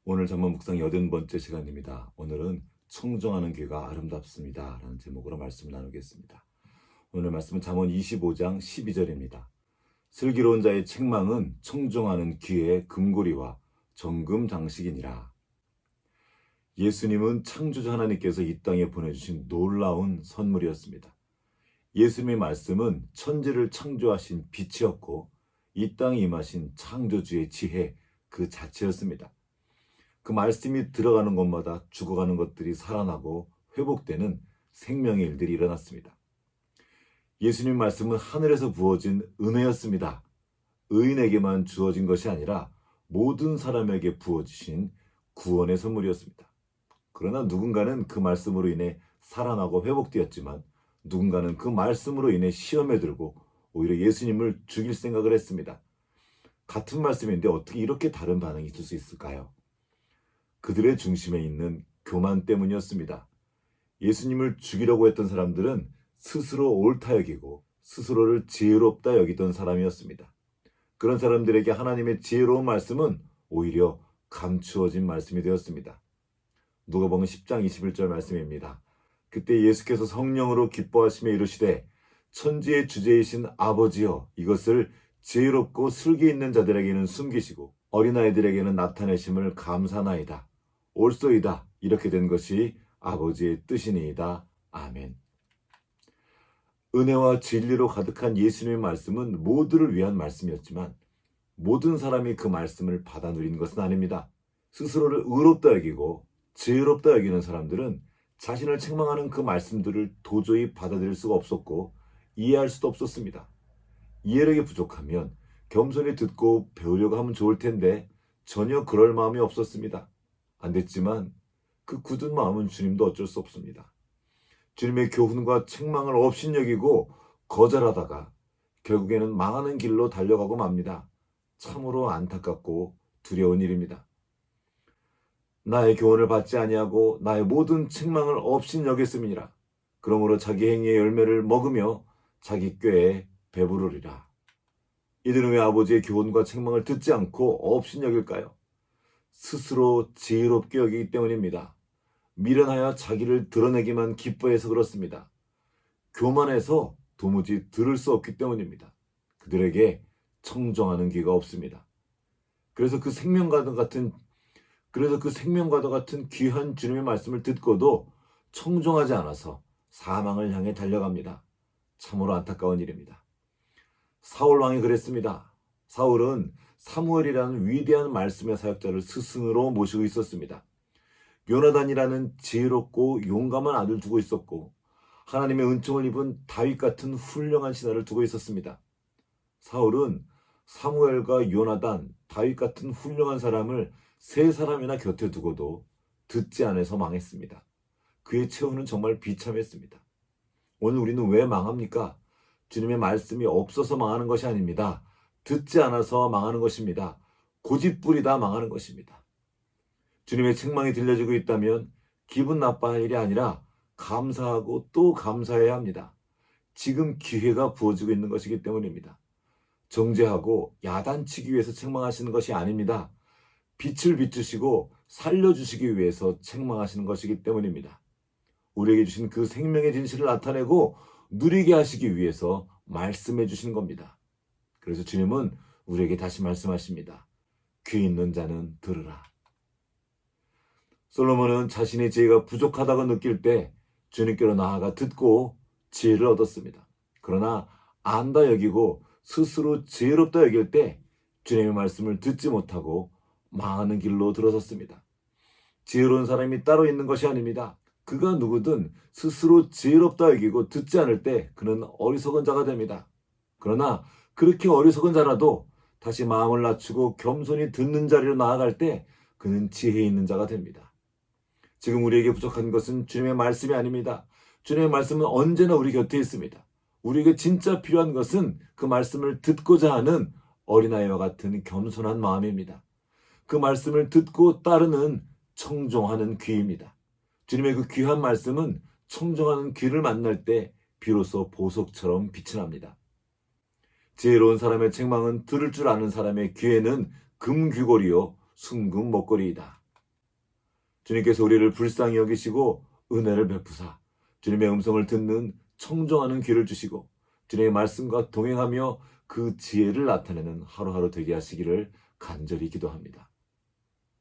오늘 잠언 묵상 80번째 시간입니다. 오늘은 청정하는 귀가 아름답습니다 라는 제목으로 말씀을 나누겠습니다. 오늘 말씀은 잠언 25장 12절입니다. 슬기로운 자의 책망은 청정하는 귀의 금고리와 정금 장식이니라. 예수님은 창조주 하나님께서 이 땅에 보내주신 놀라운 선물이었습니다. 예수님의 말씀은 천지를 창조하신 빛이었고 이 땅에 임하신 창조주의 지혜 그 자체였습니다. 그 말씀이 들어가는 곳마다 죽어가는 것들이 살아나고 회복되는 생명의 일들이 일어났습니다. 예수님 말씀은 하늘에서 부어진 은혜였습니다. 의인에게만 주어진 것이 아니라 모든 사람에게 부어주신 구원의 선물이었습니다. 그러나 누군가는 그 말씀으로 인해 살아나고 회복되었지만 누군가는 그 말씀으로 인해 시험에 들고 오히려 예수님을 죽일 생각을 했습니다. 같은 말씀인데 어떻게 이렇게 다른 반응이 있을 수 있을까요? 그들의 중심에 있는 교만 때문이었습니다. 예수님을 죽이려고 했던 사람들은 스스로 옳다 여기고 스스로를 지혜롭다 여기던 사람이었습니다. 그런 사람들에게 하나님의 지혜로운 말씀은 오히려 감추어진 말씀이 되었습니다. 누가복음 10장 21절 말씀입니다. 그때 예수께서 성령으로 기뻐하시며 이르시되 천지의 주제이신 아버지여 이것을 지혜롭고 슬기 있는 자들에게는 숨기시고 어린아이들에게는 나타내심을 감사나이다. 옳소이다. 이렇게 된 것이 아버지의 뜻이니이다. 아멘. 은혜와 진리로 가득한 예수님의 말씀은 모두를 위한 말씀이었지만 모든 사람이 그 말씀을 받아 누린 것은 아닙니다. 스스로를 의롭다 여기고 지혜롭다 여기는 사람들은 자신을 책망하는 그 말씀들을 도저히 받아들일 수가 없었고 이해할 수도 없었습니다. 이해력이 부족하면 겸손히 듣고 배우려고 하면 좋을 텐데 전혀 그럴 마음이 없었습니다. 안 됐지만 그 굳은 마음은 주님도 어쩔 수 없습니다. 주님의 교훈과 책망을 업신여기고 거절하다가 결국에는 망하는 길로 달려가고 맙니다. 참으로 안타깝고 두려운 일입니다. 나의 교훈을 받지 아니하고 나의 모든 책망을 업신여겼음이니라. 그러므로 자기 행위의 열매를 먹으며 자기 꾀에 배부르리라. 이들은 왜 아버지의 교훈과 책망을 듣지 않고 업신여길까요? 스스로 지혜롭게 여기기 때문입니다. 미련하여 자기를 드러내기만 기뻐해서 그렇습니다. 교만해서 도무지 들을 수 없기 때문입니다. 그들에게 청정하는 귀가 없습니다. 그래서 그 생명과도 같은 귀한 주님의 말씀을 듣고도 청정하지 않아서 사망을 향해 달려갑니다. 참으로 안타까운 일입니다. 사울 왕이 그랬습니다. 사울은 사무엘이라는 위대한 말씀의 사역자를 스승으로 모시고 있었습니다. 요나단이라는 지혜롭고 용감한 아들 두고 있었고 하나님의 은총을 입은 다윗 같은 훌륭한 신하를 두고 있었습니다. 사울은 사무엘과 요나단, 다윗 같은 훌륭한 사람을 세 사람이나 곁에 두고도 듣지 않아서 망했습니다. 그의 최후는 정말 비참했습니다. 오늘 우리는 왜 망합니까? 주님의 말씀이 없어서 망하는 것이 아닙니다. 듣지 않아서 망하는 것입니다. 고집부리다 망하는 것입니다. 주님의 책망이 들려지고 있다면 기분 나빠할 일이 아니라 감사하고 또 감사해야 합니다. 지금 기회가 부어지고 있는 것이기 때문입니다. 정죄하고 야단치기 위해서 책망하시는 것이 아닙니다. 빛을 비추시고 살려주시기 위해서 책망하시는 것이기 때문입니다. 우리에게 주신 그 생명의 진실을 나타내고 누리게 하시기 위해서 말씀해 주시는 겁니다. 그래서 주님은 우리에게 다시 말씀하십니다. 귀 있는 자는 들으라. 솔로몬은 자신의 지혜가 부족하다고 느낄 때 주님께로 나아가 듣고 지혜를 얻었습니다. 그러나 안다 여기고 스스로 지혜롭다 여길 때 주님의 말씀을 듣지 못하고 망하는 길로 들어섰습니다. 지혜로운 사람이 따로 있는 것이 아닙니다. 그가 누구든 스스로 지혜롭다 여기고 듣지 않을 때 그는 어리석은 자가 됩니다. 그러나 그렇게 어리석은 자라도 다시 마음을 낮추고 겸손히 듣는 자리로 나아갈 때 그는 지혜 있는 자가 됩니다. 지금 우리에게 부족한 것은 주님의 말씀이 아닙니다. 주님의 말씀은 언제나 우리 곁에 있습니다. 우리에게 진짜 필요한 것은 그 말씀을 듣고자 하는 어린아이와 같은 겸손한 마음입니다. 그 말씀을 듣고 따르는 청종하는 귀입니다. 주님의 그 귀한 말씀은 청정하는 귀를 만날 때 비로소 보석처럼 빛이 납니다. 지혜로운 사람의 책망은 들을 줄 아는 사람의 귀에는 금귀걸이요 순금 목걸이이다. 주님께서 우리를 불쌍히 여기시고 은혜를 베푸사 주님의 음성을 듣는 청정하는 귀를 주시고 주님의 말씀과 동행하며 그 지혜를 나타내는 하루하루 되게 하시기를 간절히 기도합니다.